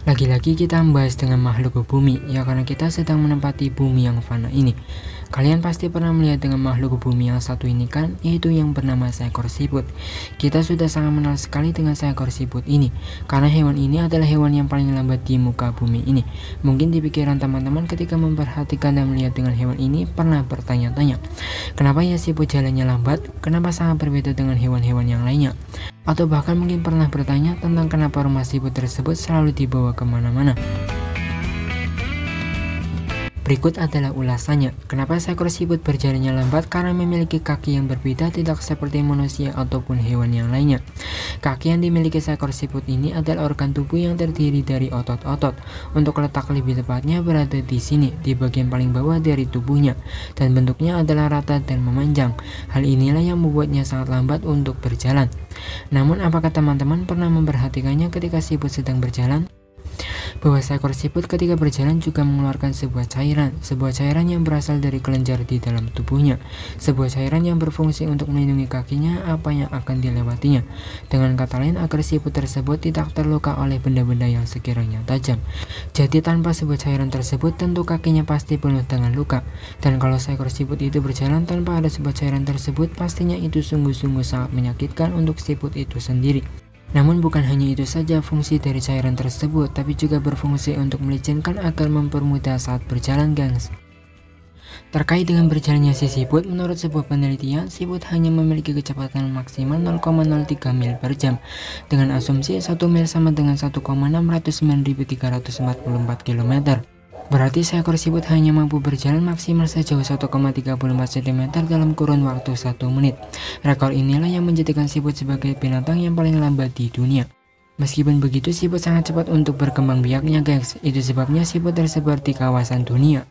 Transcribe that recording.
Lagi-lagi kita membahas dengan makhluk bumi, ya karena kita sedang menempati bumi yang fana ini. Kalian pasti pernah melihat dengan makhluk bumi yang satu ini kan, yaitu yang bernama seekor siput. Kita sudah sangat mengenal sekali dengan seekor siput ini, karena hewan ini adalah hewan yang paling lambat di muka bumi ini. Mungkin di pikiran teman-teman ketika memperhatikan dan melihat dengan hewan ini pernah bertanya-tanya, kenapa ya siput jalannya lambat, kenapa sangat berbeda dengan hewan-hewan yang lainnya? Atau bahkan mungkin pernah bertanya tentang kenapa rumah siput tersebut selalu dibawa kemana-mana. Berikut adalah ulasannya. Kenapa seekor siput berjalannya lambat? Karena memiliki kaki yang berbeda, tidak seperti manusia ataupun hewan yang lainnya. Kaki yang dimiliki seekor siput ini adalah organ tubuh yang terdiri dari otot-otot. Untuk letak lebih tepatnya berada di sini, di bagian paling bawah dari tubuhnya, dan bentuknya adalah rata dan memanjang. Hal inilah yang membuatnya sangat lambat untuk berjalan. Namun, apakah teman-teman pernah memperhatikannya ketika siput sedang berjalan? Bahwa seekor siput ketika berjalan juga mengeluarkan sebuah cairan yang berasal dari kelenjar di dalam tubuhnya, sebuah cairan yang berfungsi untuk melindungi kakinya apa yang akan dilewatinya. Dengan kata lain, agar siput tersebut tidak terluka oleh benda-benda yang sekiranya tajam. Jadi tanpa sebuah cairan tersebut, tentu kakinya pasti penuh dengan luka. Dan kalau seekor siput itu berjalan tanpa ada sebuah cairan tersebut, pastinya itu sungguh-sungguh sangat menyakitkan untuk siput itu sendiri. Namun bukan hanya itu saja fungsi dari cairan tersebut, tapi juga berfungsi untuk melicinkan agar mempermudah saat berjalan, gengs. Terkait dengan berjalannya si siput, menurut sebuah penelitian, siput hanya memiliki kecepatan maksimal 0,03 mil per jam, dengan asumsi 1 mil sama dengan 1,609.344 km. Berarti seekor siput hanya mampu berjalan maksimal sejauh 1,34 cm dalam kurun waktu 1 menit. Rekor inilah yang menjadikan siput sebagai binatang yang paling lambat di dunia. Meskipun begitu, siput sangat cepat untuk berkembang biaknya, guys. Itu sebabnya siput tersebar di kawasan dunia.